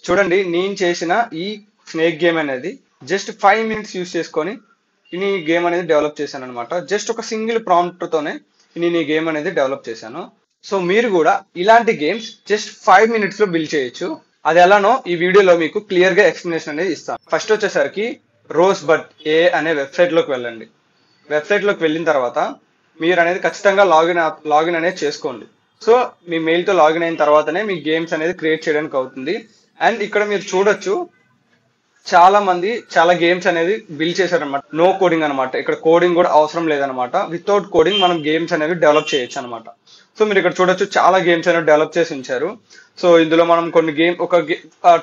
చూడండి నేను చేసిన ఈ స్నేక్ గేమ్ అనేది జస్ట్ 5 మినిట్స్ యూస్ చేసుకొని నేను ఈ గేమ్ అనేది డెవలప్ చేశాను అనమాట. జస్ట్ ఒక సింగిల్ ప్రాంప్ట్ తోనే నేను ఈ గేమ్ అనేది డెవలప్ చేశాను. సో మీరు కూడా ఇలాంటి గేమ్స్ జస్ట్ 5 మినిట్స్ లో బిల్డ్ చేయొచ్చు. అది ఎలానో ఈ వీడియోలో మీకు క్లియర్ గా ఎక్స్ప్లెనేషన్ అనేది ఇస్తాను. ఫస్ట్ వచ్చేసరికి రోజ్ బట్ ఏ అనే వెబ్సైట్ లోకి వెళ్ళండి. వెబ్సైట్ లోకి వెళ్ళిన తర్వాత మీరు అనేది ఖచ్చితంగా లాగిన్ అనేది చేసుకోండి. సో మీ మెయిల్ తో లాగిన్ అయిన తర్వాతనే మీ గేమ్స్ అనేది క్రియేట్ చేయడానికి అవుతుంది. అండ్ ఇక్కడ మీరు చూడొచ్చు చాలా మంది చాలా గేమ్స్ అనేది బిల్డ్ చేశారనమాట. నో కోడింగ్ అనమాట. ఇక్కడ కోడింగ్ కూడా అవసరం లేదనమాట. వితౌట్ కోడింగ్ మనం గేమ్స్ అనేవి డెవలప్ చేయొచ్చు అనమాట. సో మీరు ఇక్కడ చూడొచ్చు చాలా గేమ్స్ అనేవి డెవలప్ చేసి ఉంచారు. సో ఇందులో మనం కొన్ని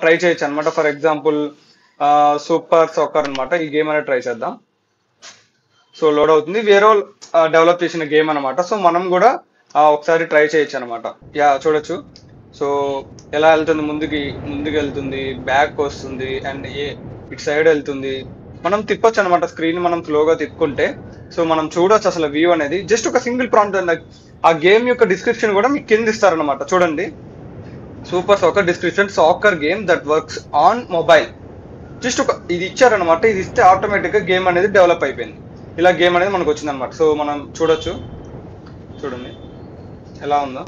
ట్రై చేయొచ్చు అనమాట. ఫర్ ఎగ్జాంపుల్ సూపర్ సాకర్ అనమాట. ఈ గేమ్ అనేది ట్రై చేద్దాం. సో లోడ్ అవుతుంది. వేరే డెవలప్ చేసిన గేమ్ అనమాట. సో మనం కూడా ఒకసారి ట్రై చేయొచ్చు అనమాట. చూడొచ్చు. సో ఎలా వెళ్తుంది, ముందుకు వెళ్తుంది, బ్యాక్ వస్తుంది, అండ్ ఇటు సైడ్ వెళ్తుంది. మనం తిప్పొచ్చు అనమాట. స్క్రీన్ మనం స్లోగా తిప్పుకుంటే సో మనం చూడొచ్చు అసలు వ్యూ అనేది. జస్ట్ ఒక సింగిల్ ప్రాంప్ట్. ఆ గేమ్ యొక్క డిస్క్రిప్షన్ కూడా మీకు కింద ఇస్తారనమాట. చూడండి, super soccer description, soccer game that works on mobile. Just ఇది ఇచ్చారనమాట. ఇది ఇస్తే ఆటోమేటిక్ గా గేమ్ అనేది డెవలప్ అయిపోయింది. ఇలా గేమ్ అనేది మనకు వచ్చింది అనమాట. సో మనం చూడొచ్చు. చూడండి ఎలా ఉందో.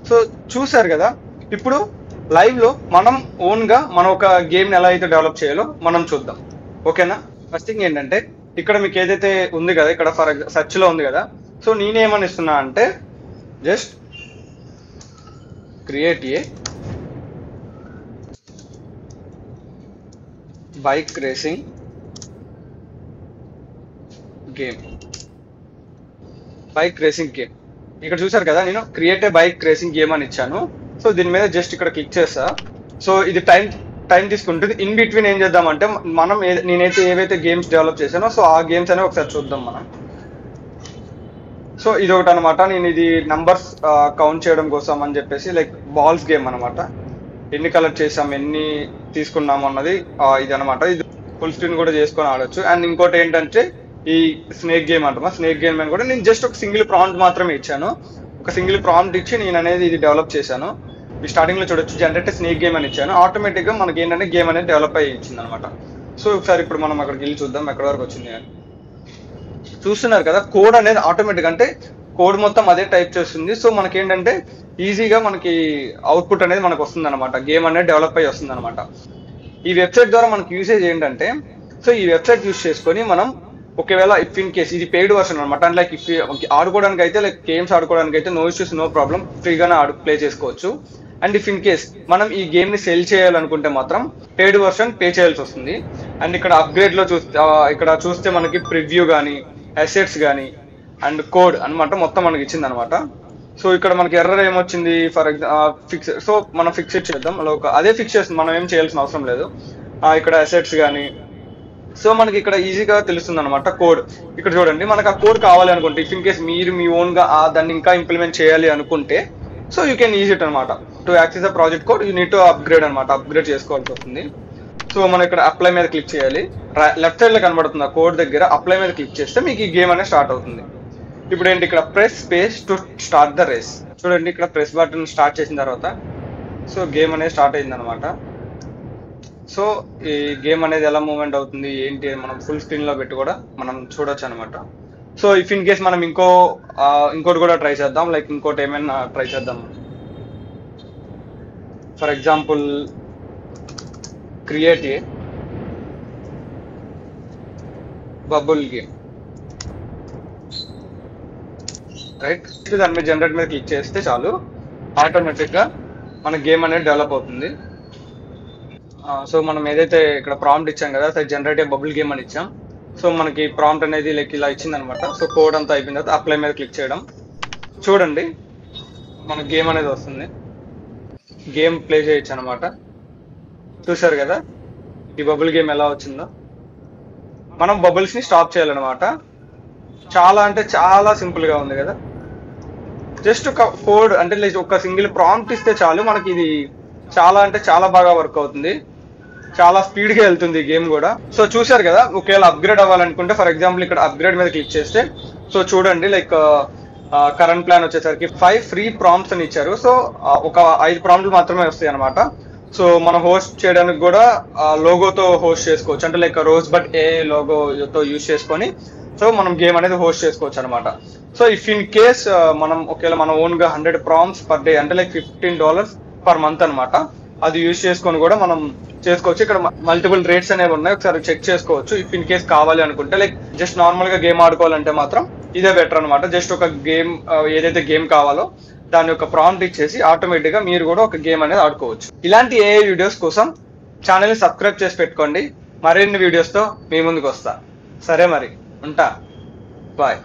సో చూసారు కదా. ఇప్పుడు లైవ్ లో మనం ఓన్ గా మనం ఒక గేమ్ ఎలా అయితే డెవలప్ చేయాలో మనం చూద్దాం. ఓకేనా? ఫస్ట్ థింగ్ ఏంటంటే ఇక్కడ మీకు ఏదైతే ఉంది కదా, ఇక్కడ ఫర్ సెర్చ్ లో ఉంది కదా. సో నేనేమని ఇస్తున్నా అంటే just create a bike racing game. ఇక్కడ చూసారు కదా, నేను create a bike racing game అని ఇచ్చాను. సో దీని మీద జస్ట్ ఇక్కడ క్లిక్ చేస్తా. సో ఇది టైం తీసుకుంటుంది. ఇన్ బిట్వీన్ ఏం చేద్దామంటే మనం నేనైతే ఏవైతే గేమ్స్ డెవలప్ చేశానో సో ఆ గేమ్స్ అనేవి ఒకసారి చూద్దాం మనం. సో ఇది ఒకటి అనమాట. నేను ఇది నంబర్స్ కౌంట్ చేయడం కోసం అని చెప్పేసి లైక్ బాల్స్ గేమ్ అనమాట. ఎన్ని కలెక్ట్ చేసాం, ఎన్ని తీసుకున్నాము అన్నది ఇది అనమాట. ఇది ఫుల్ స్క్రీన్ కూడా చేసుకొని ఆడొచ్చు. అండ్ ఇంకోటి ఏంటంటే ఈ స్నేక్ గేమ్ అంటామా, స్నేక్ గేమ్ అని కూడా నేను జస్ట్ ఒక సింగిల్ ప్రాంప్ట్ మాత్రమే ఇచ్చాను. ఒక సింగిల్ ప్రాంప్ట్ ఇచ్చి నేను అనేది ఇది డెవలప్ చేశాను. ఈ స్టార్టింగ్ లో చూడొచ్చు జనరేట్ స్నేక్ గేమ్ అని ఇచ్చాను. ఆటోమేటిక్ గా మనకి ఏంటంటే గేమ్ అనేది డెవలప్ అయ్యి ఇచ్చింది అనమాట. సో ఒకసారి ఇప్పుడు మనం అక్కడికి వెళ్ళి చూద్దాం ఎక్కడి వరకు వచ్చింది అని. చూస్తున్నారు కదా, కోడ్ అనేది ఆటోమేటిక్ అంటే కోడ్ మొత్తం అదే టైప్ చేస్తుంది. సో మనకి ఏంటంటే ఈజీగా మనకి అవుట్పుట్ అనేది మనకు వస్తుంది అనమాట. గేమ్ అనేది డెవలప్ అయ్యి వస్తుంది అనమాట. ఈ వెబ్సైట్ ద్వారా మనకి యూసేజ్ ఏంటంటే, సో ఈ వెబ్సైట్ యూస్ చేసుకొని మనం ఒకవేళ ఇఫ్ ఇన్ కేస్ ఇది పెయిడ్ వర్షన్ అనమాట. అండ్ లైక్ ఇఫ్ ఆడుకోవడానికి అయితే లైక్ గేమ్స్ ఆడుకోవడానికి అయితే నో ఇష్యూస్, నో ప్రాబ్లం, ఫ్రీగానే ప్లే చేసుకోవచ్చు. అండ్ ఇఫ్ ఇన్ కేస్ మనం ఈ గేమ్ ని సెల్ చేయాలనుకుంటే మాత్రం పెయిడ్ వర్షన్ పే చేయాల్సి వస్తుంది. అండ్ ఇక్కడ అప్గ్రేడ్ లో చూస్తే మనకి ప్రివ్యూ కానీ, అసెట్స్ కానీ అండ్ కోడ్ అనమాట మొత్తం మనకి ఇచ్చింది అనమాట. సో ఇక్కడ మనకి ఎర్రర్ ఏమొచ్చింది ఫర్ ఫిక్స్. సో మనం ఫిక్స్ చేద్దాం. అదే ఫిక్స్ చేస్తుంది, మనం ఏం చేయాల్సిన అవసరం లేదు. ఇక్కడ అసెట్స్ కానీ సో మనకి ఇక్కడ ఈజీగా తెలుస్తుంది అనమాట కోడ్. ఇక్కడ చూడండి, మనకు ఆ కోడ్ కావాలి అనుకుంటే ఇఫ్ ఇన్ కేస్ మీరు మీ ఓన్ గా దాన్ని ఇంకా ఇంప్లిమెంట్ చేయాలి అనుకుంటే so you can use it అనమాట. To access the project code you need to upgrade అనమాట. అప్గ్రేడ్ చేసుకోవాల్సి వస్తుంది. సో మనం ఇక్కడ అప్లై మీద క్లిక్ చేయాలి. లెఫ్ట్ సైడ్ లో కనబడుతుంది ఆ కోడ్ దగ్గర. అప్లై మీద క్లిక్ చేస్తే మీకు ఈ గేమ్ అనేది స్టార్ట్ అవుతుంది. ఇప్పుడు ఏంటి, ఇక్కడ press space to start the race. చూడండి, ఇక్కడ ప్రెస్ బటన్ స్టార్ట్ చేసిన తర్వాత సో గేమ్ అనేది స్టార్ట్ అయింది అనమాట. సో ఈ గేమ్ అనేది ఎలా మూవ్మెంట్ అవుతుంది ఏంటి మనం ఫుల్ స్క్రీన్ లో పెట్టి కూడా మనం చూడొచ్చు అనమాట. సో ఇఫ్ ఇన్ కేస్ మనం ఇంకోటి కూడా ట్రై చేద్దాం. లైక్ ఇంకోటి ఏమైనా ట్రై చేద్దాం. For example create a bubble game, right. దాని మీద జనరేట్ మీద క్లిక్ చేస్తే చాలు, ఆటోమేటిక్ గా మన గేమ్ అనేది డెవలప్ అవుతుంది. సో మనం ఏదైతే ఇక్కడ ప్రాంప్ట్ ఇచ్చాం కదా, జనరేట్ ఏ బబుల్ గేమ్ అని ఇచ్చాం. సో మనకి ప్రాంప్ట్ అనేది లైక్ ఇలా ఇచ్చింది అనమాట. సో కోడ్ అంతా అయిపోయిన తర్వాత అప్లై మీద క్లిక్ చేయడం. చూడండి, మన గేమ్ అనేది వస్తుంది. గేమ్ ప్లే చేయొచ్చు అనమాట. చూసారు కదా ఈ బబుల్ గేమ్ ఎలా వచ్చిందో. మనం బబుల్స్ ని స్టాప్ చేయాలన్నమాట. చాలా అంటే చాలా సింపుల్ గా ఉంది కదా. జస్ట్ ఒక కోడ్ అంటే ఒక సింగిల్ ప్రాంప్ట్ ఇస్తే చాలు మనకి ఇది చాలా అంటే చాలా బాగా వర్క్ అవుతుంది. చాలా స్పీడ్ గా వెళ్తుంది గేమ్ కూడా. సో చూసారు కదా, ఒకవేళ అప్గ్రేడ్ అవ్వాలనుకుంటే ఫర్ ఎగ్జాంపుల్ ఇక్కడ అప్గ్రేడ్ మీద క్లిక్ చేస్తే సో చూడండి లైక్ కరెంట్ ప్లాన్ వచ్చేసరికి 5 ఫ్రీ ప్రాంప్ట్స్ అని ఇచ్చారు. సో ఒక 5 ప్రాంప్ట్లు మాత్రమే వస్తాయి అనమాట. సో మనం హోస్ట్ చేయడానికి కూడా లోగోతో హోస్ట్ చేసుకోవచ్చు, అంటే లైక్ రోజ్ బట్ ఏ లోగోతో యూజ్ చేసుకొని సో మనం గేమ్ అనేది హోస్ట్ చేసుకోవచ్చు అనమాట. సో ఇఫ్ ఇన్ కేస్ మనం ఒకవేళ మన ఓన్ గా 100 ప్రాంప్ట్స్ పర్ డే అంటే లైక్ $15 పర్ మంత్ అనమాట, అది యూజ్ చేసుకొని కూడా మనం చేసుకోవచ్చు. ఇక్కడ మల్టిపుల్ రేట్స్ అనేవి ఉన్నాయి, ఒకసారి చెక్ చేసుకోవచ్చు ఇఫ్ ఇన్ కేస్ కావాలి అనుకుంటే. లైక్ జస్ట్ నార్మల్ గా గేమ్ ఆడుకోవాలంటే మాత్రం ఇదే బెటర్ అనమాట. జస్ట్ ఒక గేమ్ ఏదైతే గేమ్ కావాలో దాని యొక్క ప్రాంప్ట్ ఇచ్చేసి ఆటోమేటిక్ గా మీరు కూడా ఒక గేమ్ అనేది ఆడుకోవచ్చు. ఇలాంటి ఏఐ వీడియోస్ కోసం ఛానల్ ని సబ్స్క్రైబ్ చేసి పెట్టుకోండి. మరిన్ని వీడియోస్ తో మీ ముందుకు వస్తా. సరే మరి ఉంటా, బాయ్.